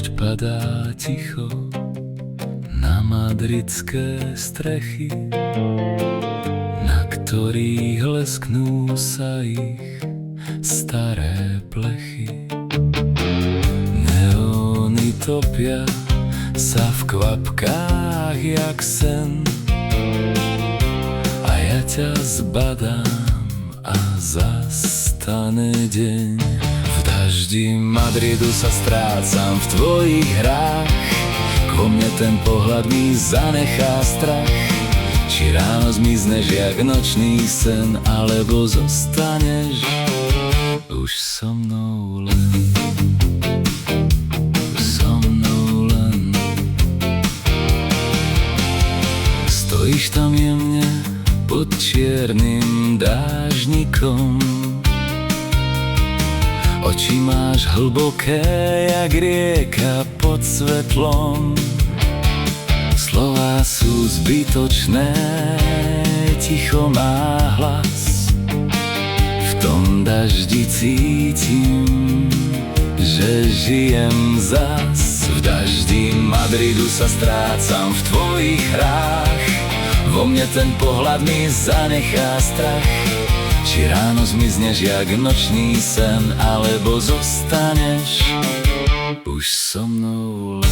Dážď padá ticho na madridské strechy, na ktorých lesknú sa ich staré plechy. Neóny topia sa v kvapkách jak sen, a ja ťa zbadám a zastane deň. V daždi Madridu sa strácam v tvojich hrách, vo mne ten pohľad mi zanechá strach. Či ráno zmizneš jak nočný sen, alebo zostaneš už so mnou len. So mnou len. Stojíš tam jemne pod čiernym dážnikom, oči máš hlboké jak rieka pod svetlom. Slová sú zbytočné, ticho má hlas. V tom daždi cítim, že žijem zas. V daždi Madridu sa strácam v tvojich hrách, vo mne ten pohľad mi zanechá strach. Či ráno zmizneš jak nočný sen, alebo zostaneš už so mnou.